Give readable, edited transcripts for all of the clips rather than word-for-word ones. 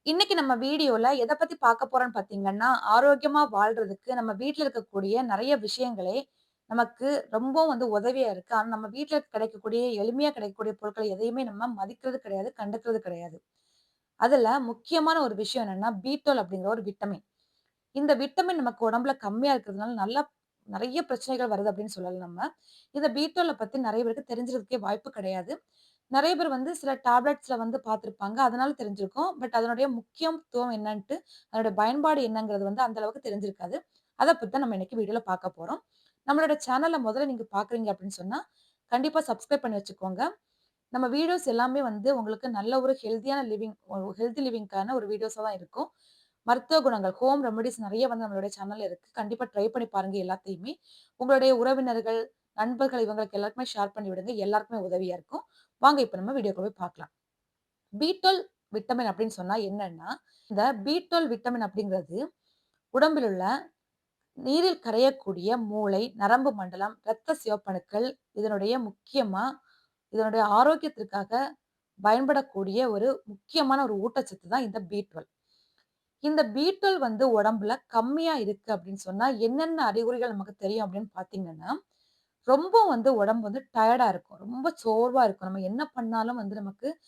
இன்னைக்கு நம்ம வீடியோல எத பத்தி பார்க்க போறோம்ன்னு பார்த்தீங்கன்னா, ஆரோக்கியமா வாழ்றதுக்கு நம்ம வீட்ல இருக்கக்கூடிய நெறைய விஷயங்களே நமக்கு ரொம்ப உதவியா இருக்கு. ஆனா நம்ம வீட்ல கிடைக்கக்கூடிய எளிமையா கிடைக்கக்கூடிய பொருட்கள் எதையுமே நம்ம மதிக்கிறது கிடையாது, கண்டுக்கிறது கிடையாது. அதுல முக்கியமான ஒரு விஷயம் என்னன்னா, பி12 அப்படிங்கிற ஒரு விட்டமின். இந்த விட்டமின் நமக்கு உடம்புல கம்மியா இருக்கிறதுனால நல்லா நெறைய பிரச்சனைகள் வருது அப்படின்னு சொல்லலாம் நம்ம. இந்த பி12 பத்தி நெறைய பேருக்கு தெரிஞ்சிருக்கவே வாய்ப்பு கிடையாது. நெறைய பேர் சில டேப்லெட்ஸ்ல பார்த்திருப்பாங்க. அதனால தெரிஞ்சிருக்கும். பட் அதனுடைய முக்கியத்துவம் என்னன்ட்டு, அதனுடைய பயன்பாடு என்னங்கிறது அந்த அளவுக்கு தெரிஞ்சிருக்காது. அத பத்தி தான் நம்ம இன்னைக்கு வீடியோல பார்க்க போறோம். நம்மளோட சேனல முதல்ல நீங்க பார்க்குறீங்க அப்படின்னு சொன்னா, கண்டிப்பா சப்ஸ்கிரைப் பண்ணி வச்சுக்கோங்க. நம்ம வீடியோஸ் எல்லாமே உங்களுக்கு நல்ல ஒரு ஹெல்த்தியான லிவிங் ஹெல்த்தி லிவிங்க்கான ஒரு வீடியோஸா தான் இருக்கும். மருத்துவ குணங்கள், ஹோம் ரெமிடீஸ் நெறைய நம்மளுடைய சேனல்ல இருக்கு. கண்டிப்பா ட்ரை பண்ணி பாருங்க எல்லாத்தையுமே. உங்களுடைய உறவினர்கள், நண்பர்கள் இவங்களுக்கு எல்லாருக்குமே ஷேர் பண்ணி விடுங்க. எல்லாருக்குமே உதவியா இருக்கும். வாங்க இப்ப நம்ம வீடியோக்குள்ள போய் பார்க்கலாம். பி12 விட்டமின் அப்படின்னு சொன்னா என்னன்னா, இந்த பி12 விட்டமின் அப்படிங்கிறது உடம்பில் உள்ள நீரில் கரையக்கூடிய மூளை, நரம்பு மண்டலம், இரத்த சிவப்பணுக்கள் இதனுடைய முக்கியமா இதனுடைய ஆரோக்கியத்திற்காக பயன்படக்கூடிய ஒரு முக்கியமான ஒரு ஊட்டச்சத்து தான் இந்த பி12. இந்த பி12 உடம்புல கம்மியா இருக்கு அப்படின்னு சொன்னா, என்னென்ன அறிகுறிகள் நமக்கு தெரியும் அப்படின்னு பார்த்தீங்கன்னா, ரொம்ப உடம்பு டயர்டா இருக்கும். ரொம்ப சோர்வா இருக்கும். நம்ம என்ன பண்ணாலும் நமக்கு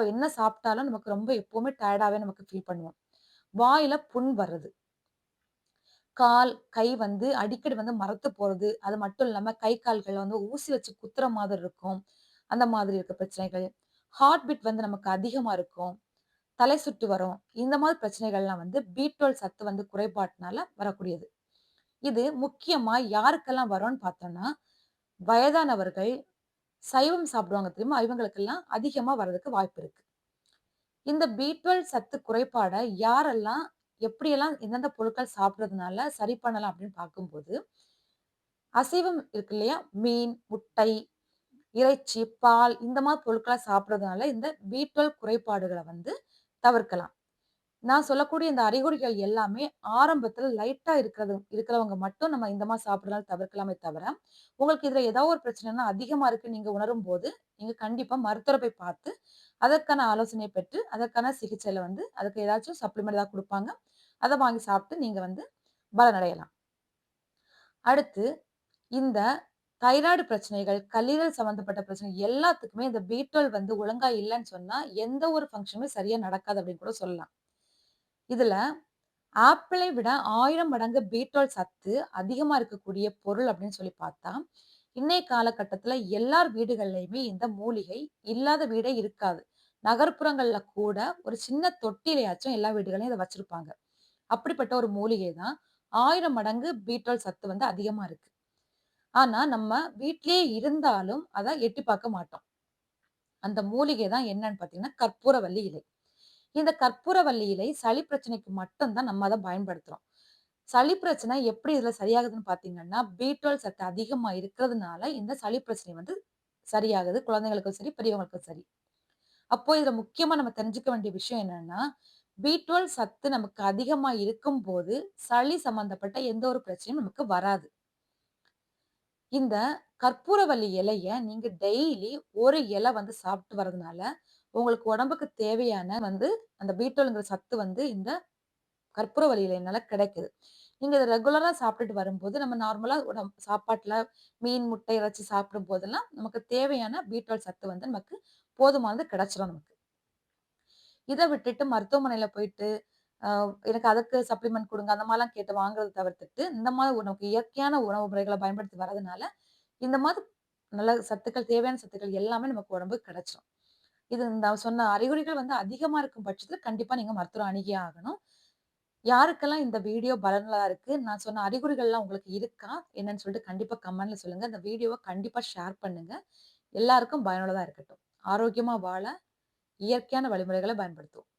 என்ன சாப்பிட்டாலும் நமக்கு ரொம்ப எப்பவுமே டயர்டாவே நமக்கு ஃபீல் பண்ணுவோம். வாயில புண் வர்றது. கால், கை அடிக்கடி மரத்து போறது. அது மட்டும் இல்லாம கை, கால்கள்ல ஊசி வச்சு குத்துற மாதிரி இருக்கும். அந்த மாதிரி இருக்க பிரச்சனைகள். ஹார்ட் பீட் நமக்கு அதிகமா இருக்கும். தலை சுற்று வரும். இந்த மாதிரி பிரச்சனைகள்லாம் பி12 சத்து குறைபாட்டுனால வரக்கூடியது. இது முக்கியமா யாருக்கெல்லாம் வரும்ன்னு பார்த்தோம்னா, வயதானவர்கள், சைவம் சாப்பிடுவாங்க தெரியுமா? இவங்களுக்கெல்லாம் அதிகமா வரதுக்கு வாய்ப்பு இருக்கு. இந்த பி12 சத்து குறைபாட யாரெல்லாம், எப்படியெல்லாம் எந்தெந்த பொருட்கள் சாப்பிடுறதுனால சரி பண்ணலாம் அப்படின்னு பார்க்கும்போது, அசைவம் இருக்கு இல்லையா? மீன், முட்டை, இறைச்சி, பால் இந்த மாதிரி பொருட்கள சாப்பிடுறதுனால இந்த பி12 குறைபாடுகள தவிர்க்கலாம். நான் சொல்லக்கூடிய இந்த அறிகுறிகள் எல்லாமே ஆரம்பத்துல லைட்டா இருக்கிறவங்க மட்டும் நம்ம இந்த மாரி சாப்பிடுறதால தவிர்க்கலாமே தவிர, உங்களுக்கு இதுல ஏதாவது ஒரு பிரச்சனைன்னா அதிகமா இருக்குன்னு நீங்க உணரும்போது, நீங்க கண்டிப்பா மருத்துவர போய் பார்த்து, அதற்கான ஆலோசனை பெற்று, அதற்கான சிகிச்சையில அதுக்கு ஏதாச்சும் சப்ளிமெண்ட் ஏதாவது குடுப்பாங்க. அத வாங்கி சாப்பிட்டு நீங்க பலனடையலாம். அடுத்து இந்த தைராய்டு பிரச்சனைகள், கல்லீரல் சம்மந்தப்பட்ட பிரச்சனை எல்லாத்துக்குமே இந்த பி12 ஒழுங்கா இல்லன்னு சொன்னா, எந்த ஒரு ஃபங்ஷனுமே சரியா நடக்காது அப்படின்னு கூட சொல்லலாம். இதுல ஆப்பிளை விட 1000 மடங்கு பி12 சத்து அதிகமா இருக்கக்கூடிய பொருள் அப்படின்னு சொல்லி பார்த்தா, இன்னைய காலகட்டத்தில எல்லார் வீடுகள்லயுமே இந்த மூலிகை இல்லாத வீடே இருக்காது. நகர்ப்புறங்கள்ல கூட ஒரு சின்ன தொட்டிலயாச்சும் எல்லா வீடுகள்லயும் இத வச்சிருப்பாங்க. அப்படிப்பட்ட ஒரு மூலிகை தான் 1000 மடங்கு பி12 சத்து அதிகமா இருக்கு. ஆனா நம்ம வீட்டிலேயே இருந்தாலும் அத எட்டி பார்க்க மாட்டோம். அந்த மூலிகை தான் என்னன்னு பார்த்தீங்கன்னா, கற்பூரவள்ளி இலை. இந்த கற்பூரவள்ளி இலை சளி பிரச்சனைக்கு மட்டும் தான் நம்ம அத பயன்படுத்துறோம். சளி பிரச்சனை எப்படி இதுல சரியாகுதுன்னு பார்த்தீங்கன்னா, பி12 சத்து அதிகமா இருக்கிறதுனால இந்த சளி பிரச்சனை சரியாகுது. குழந்தைகளுக்கும் சரி, பெரியவங்களுக்கும் சரி. அப்போ இதுல முக்கியமா நம்ம தெரிஞ்சுக்க வேண்டிய விஷயம் என்னன்னா, பி12 சத்து நமக்கு அதிகமா இருக்கும்போது, சளி சம்பந்தப்பட்ட எந்த ஒரு பிரச்சனையும் நமக்கு வராது. இந்த கற்பூரவள்ளி இலைய நீங்க டெய்லி ஒரு இலை சாப்பிட்டு வரதுனால, உங்களுக்கு உடம்புக்கு தேவையான அந்த பி12ங்கிற சத்து இந்த கற்பூரவள்ளி இலையினால கிடைக்குது. நீங்க இத ரெகுலரா சாப்பிட்டுட்டு வரும்போது, நம்ம நார்மலா சாப்பாட்டுல மீன், முட்டை, இறைச்சி சாப்பிடும்போதெல்லாம் நமக்கு தேவையான பி12 சத்து நமக்கு போதுமானது கிடைச்சிரும் நமக்கு. இத விட்டுட்டு மருத்துவமனையில போயிட்டு, அ எனக்கு அதுக்கு சப்ளிமெண்ட் குடுங்க, அந்த மாரிலாம் கேட்டு வாங்குறத தவிர்த்துட்டு, இந்த மாரி நமக்கு இயற்கையான உணவு முறைகள பயன்படுத்தி வரதுனால, இந்த மாதிரி நல்ல சத்துக்கள், தேவையான சத்துக்கள் எல்லாமே நமக்கு உடம்புக்கு கிடைச்சிரும். இது நான் சொன்ன அறிகுறிகள் அதிகமா இருக்கும் பட்சத்தில கண்டிப்பா நீங்க மருத்துவர அணுகியே ஆகணும். யாருக்கெல்லாம் இந்த வீடியோ பலனுள்ளதா இருக்கு, நான் சொன்ன அறிகுறிகள்லாம் உங்களுக்கு இருக்கா? என்னன்னு சொல்லிட்டு கண்டிப்பா கமெண்ட்ல சொல்லுங்க. இந்த வீடியோவ கண்டிப்பா ஷேர் பண்ணுங்க. எல்லாருக்கும் பயனுள்ளதா இருக்கட்டும். ஆரோக்கியமா வாழ இயற்கையான வழிமுறைகள பயன்படுத்துவோம்.